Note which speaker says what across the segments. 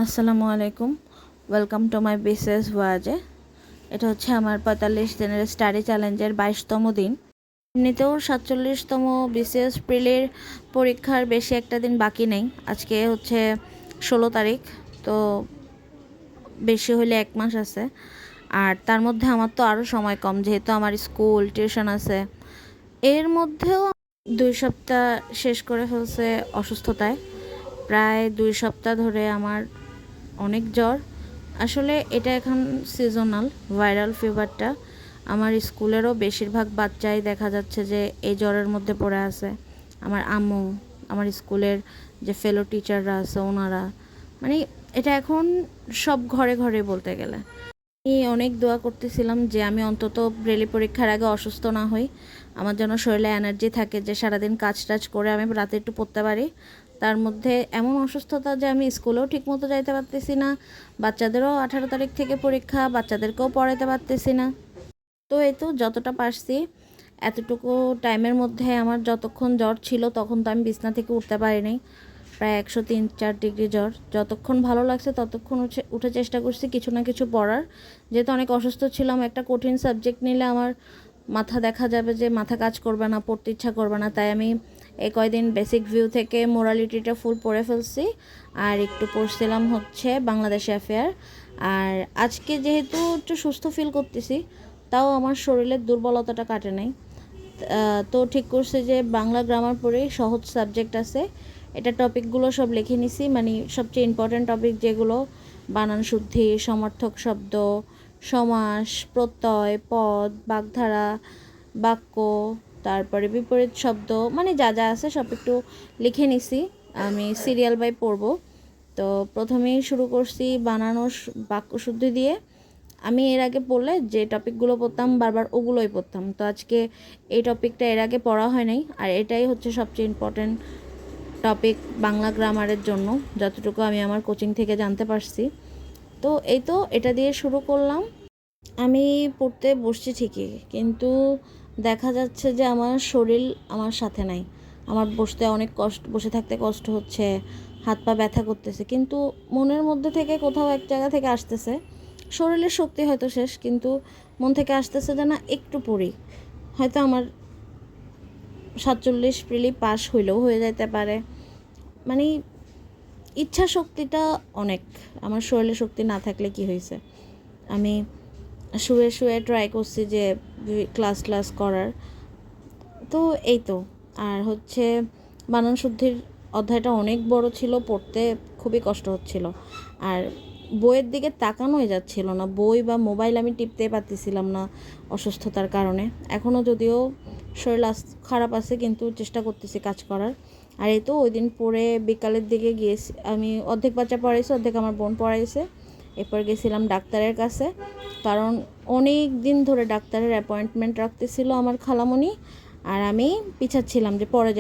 Speaker 1: আসসালামু আলাইকুম, welcome to my BCS ভয়েজে। এটা হচ্ছে আমার 45 দিনের স্টাডি চ্যালেঞ্জের 22তম দিন। এমনিতেও 47তম বিসিএস প্রিলির পরীক্ষার বেশি একটা দিন বাকি নেই। আজকে হচ্ছে 16 তারিখ, তো বেশি হলে 1 মাস আছে। আর তার মধ্যে আমার তো আরও সময় কম, যেহেতু আমার স্কুল টিউশন আছে। এর মধ্যেও 2 সপ্তাহ শেষ করে ফেলছে অসুস্থতায়। প্রায় 2 সপ্তাহ ধরে আমার অনেক জ্বর। আসলে এটা এখন সিজনাল ভাইরাল ফিভারটা। আমার স্কুলেরও বেশিরভাগ বাচ্চাই দেখা যাচ্ছে যে এই জ্বরের মধ্যে পড়ে আছে। আমার আম্মু, আমার স্কুলের যে ফেলো টিচাররা আছে ওনারা, মানে এটা এখন সব ঘরে ঘরে বলতে গেলে। আমি অনেক দোয়া করতেছিলাম যে আমি অন্তত ব্রেলি পরীক্ষার আগে অসুস্থ না হই, আমার যেন শরীরে এনার্জি থাকে যে সারাদিন কাজ টাজ করে আমি রাতে একটু পড়তে পারি। তার মধ্যে এমন অসুস্থতা যে আমি স্কুলেও ঠিকমতো যাইতে পারতেছি না, বাচ্চাদেরও 18 তারিখ থেকে পরীক্ষা, বাচ্চাদেরকেও পড়াইতে পারতেছি না। তো এই তো যতটা পারছি এতটুকু টাইমের মধ্যে আমার যতক্ষণ জ্বর ছিল তখন তো আমি বিছনা থেকে উঠতে পারিনি। প্রায় 103-104 ডিগ্রি জ্বর। যতক্ষণ ভালো লাগছে ততক্ষণ উঠে চেষ্টা করছি কিছু না কিছু পড়ার। যেহেতু অনেক অসুস্থ ছিলাম, একটা কঠিন সাবজেক্ট নিলে আমার মাথা দেখা যাবে যে মাথা কাজ করবে না, পড়তে ইচ্ছা করবে না। তাই আমি এই কয়দিন বেসিক ভিউ থেকে মোরালিটিটা ফুল পড়ে ফেলছি, আর একটু পড়ছিলাম হচ্ছে বাংলাদেশি অ্যাফেয়ার। আর আজকে যেহেতু একটু সুস্থ ফিল করতেছি, তাও আমার শরীরের দুর্বলতাটা কাটে নাই। তো ঠিক করছে যে বাংলা গ্রামার পড়ে সহজ সাবজেক্ট আছে, এটা টপিকগুলো সব লিখে নিছি, মানে সবচেয়ে ইম্পর্ট্যান্ট টপিক যেগুলো: বানান শুদ্ধি, সমার্থক শব্দ, সমাস, প্রত্যয়, পদ, বাগধারা, বাক্য, তারপরে বিপরীত শব্দ, মানে যা যা আছে সব একটু লিখে নিছি। আমি সিরিয়াল বাই পড়ব। তো প্রথমেই শুরু করছি বানানো বাক্য শুদ্ধি দিয়ে। আমি এর আগে পড়লে যে টপিকগুলো পড়তাম বারবার ওগুলোই পড়তাম, তো আজকে এই টপিকটা এর আগে পড়া হয় নাই, আর এটাই হচ্ছে সবচেয়ে ইম্পর্টেন্ট টপিক বাংলা গ্রামারের জন্য, যতটুকু আমি আমার কোচিং থেকে জানতে পারছি। তো এই তো এটা দিয়ে শুরু করলাম। আমি পড়তে বসছি ঠিকই, কিন্তু দেখা যাচ্ছে যে আমার শরীর আমার সাথে নাই। আমার বসতে অনেক কষ্ট, বসে থাকতে কষ্ট হচ্ছে, হাত পা ব্যথা করতেছে, কিন্তু মনের মধ্যে থেকে কোথাও এক জায়গা থেকে আসতেছে, শরীরের শক্তি হয়তো শেষ, কিন্তু মন থেকে আসতেছে যে না একটু পড়ি, হয়তো আমার 47 প্রিলি পাস হইলেও হয়ে যেতে পারে। মানে ইচ্ছা শক্তিটা অনেক, আমার শরীরে শক্তি না থাকলে কি হয়েছে। আমি শুয়ে শুয়ে ট্রাই করছি যে ক্লাস করার। তো এই তো। আর হচ্ছে বানান শুদ্ধির অধ্যায়টা অনেক বড় ছিল, পড়তে খুবই কষ্ট হচ্ছিল, আর বইয়ের দিকে তাকানোই যাচ্ছিল না। বই বা মোবাইল আমি টিপতে পারতেছিলাম না অসুস্থতার কারণে। এখনও যদিও শরীর খারাপ আছে, কিন্তু চেষ্টা করতেছি কাজ করার। আর এই তো ওই দিন পড়ে বিকালের দিকে গিয়েছি, আমি অর্ধেক বাচ্চা পড়াইছি, অর্ধেক আমার বোন পড়াইছে। এরপর গেছিলাম ডাক্তারের কাছে, কারণ অনেক দিন ধরে ডাক্তারের অ্যাপয়েন্টমেন্ট রাখতেছিল আমার খালামণি, আর আমি পিছাচ্ছিলাম যে পরে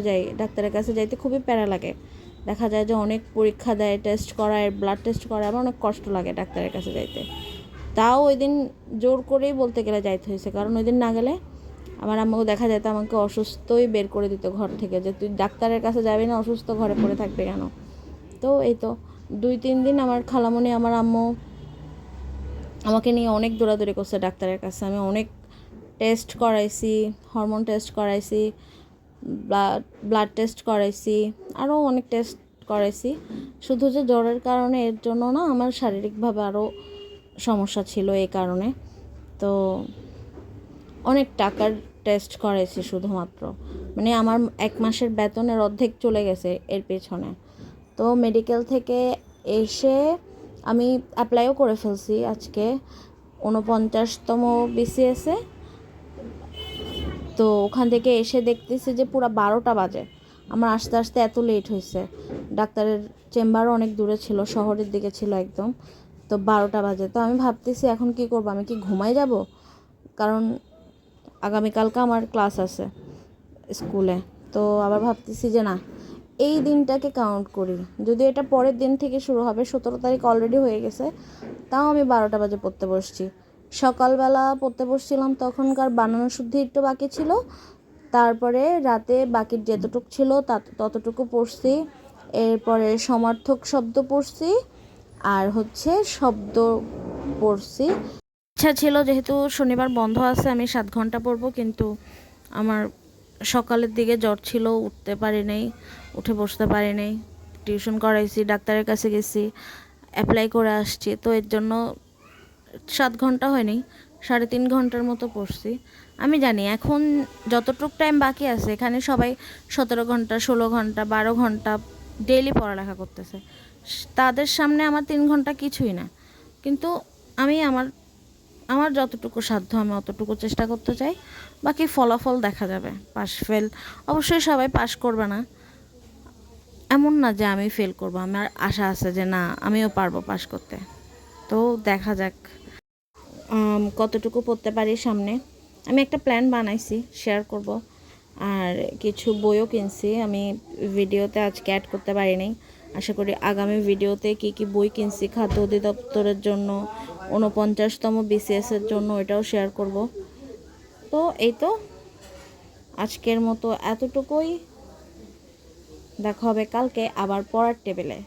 Speaker 1: যাই। ডাক্তারের কাছে যাইতে খুবই প্যারা লাগে, দেখা যায় যে অনেক পরীক্ষা দেয়, টেস্ট করায়, ব্লাড টেস্ট করায়, আমার অনেক কষ্ট লাগে ডাক্তারের কাছে যাইতে। তাও ওই দিন জোর করেই বলতে গেলে যাইতে হয়েছে, কারণ ওই দিন না গেলে আমার আম্মাকে দেখা যেত আমাকে অসুস্থই বের করে দিত ঘর থেকে, যে তুই ডাক্তারের কাছে যাবি না, অসুস্থ ঘরে পড়ে থাকবে কেন। তো এই তো 2-3 দিন আমার খালামণি, আমার আম্মু আমাকে নিয়ে অনেক দৌড়াদৌড়ি করছে ডাক্তারের কাছে। আমি অনেক টেস্ট করাইছি, হরমোন টেস্ট করাইছি, ব্লাড টেস্ট করাইছি, আরও অনেক টেস্ট করাইছি। শুধু যে জ্বরের কারণে, এর জন্য না, আমার শারীরিকভাবে আরও সমস্যা ছিল এই কারণে। তো অনেক টাকার টেস্ট করাইছি শুধুমাত্র, মানে আমার 1 মাসের বেতনের অর্ধেক চলে গেছে এর পেছনে। তো মেডিকেল থেকে এসে আমি অ্যাপ্লাইও করে ফেলছি আজকে 49তম বিসিএসে। তো ওখান থেকে এসে দেখতেছি যে পুরো 12টা বাজে। আমার আস্তে আস্তে এত লেট হয়েছে, ডাক্তারের চেম্বারও অনেক দূরে ছিল, শহরের দিকে ছিল একদম। তো 12টা বাজে। তো আমি ভাবতেছি এখন কি করব, আমি কি ঘুমাই যাব? কারণ আগামীকালকে আমার ক্লাস আছে স্কুলে। তো আবার ভাবতেছি যে না, এই দিনটাকে কাউন্ট করি, যদি এটা পরের দিন থেকে শুরু হবে। 17 তারিখ অলরেডি হয়ে গেছে, তাও আমি 12টা বাজে পড়তে বসছি। সকালবেলা পড়তে বসছিলাম, তখনকার বানানো শুদ্ধি একটু বাকি ছিল, তারপরে রাতে বাকির যেতটুকু ছিল ততটুকু পড়ছি। এরপরে সমার্থক শব্দ পড়ছি, আর হচ্ছে শব্দ পড়ছি। ইচ্ছা ছিল যেহেতু শনিবার বন্ধ আছে আমি 7 ঘন্টা পড়বো, কিন্তু আমার সকালের দিকে জ্বর ছিল, উঠতে পারি নাই, উঠে বসতে পারি নাই। টিউশন করাইছি, ডাক্তারের কাছে গেছি, অ্যাপ্লাই করে আসছি, তো এর জন্য 7 ঘন্টা হয়নি, 3.5 ঘন্টার মতো পড়ছি। আমি জানি এখন যতটুকু টাইম বাকি আছে এখানে সবাই 17 ঘন্টা, 16 ঘন্টা, 12 ঘন্টা ডেইলি পড়ালেখা করতেছে। তাদের সামনে আমার 3 ঘন্টা কিছুই না, কিন্তু আমি আমার আমার যতটুকু সাধ্য আমি অতটুকু চেষ্টা করতে চাই। বাকি ফলাফল দেখা যাবে, পাস ফেল অবশ্যই সবাই পাস করবে না, এমন না যে আমি ফেল করবো। আমার আশা আছে যে না আমিও পারবো পাস করতে। তো দেখা যাক কতটুকু পড়তে পারি সামনে। আমি একটা প্ল্যান বানাইছি, শেয়ার করব। আর কিছু বইও কিনছি, আমি ভিডিওতে আজকে অ্যাড করতে পারিনি। আশা করি আগামী ভিডিওতে কি কি বই কিনছি খাদ্য অধিদপ্তরের জন্য, 49তম বিসিএসের জন্য, এটাও শেয়ার করব। তো এই তো আজকের মতো এতটুকুই। দেখা হবে কালকে আবার পড়ার টেবিলে।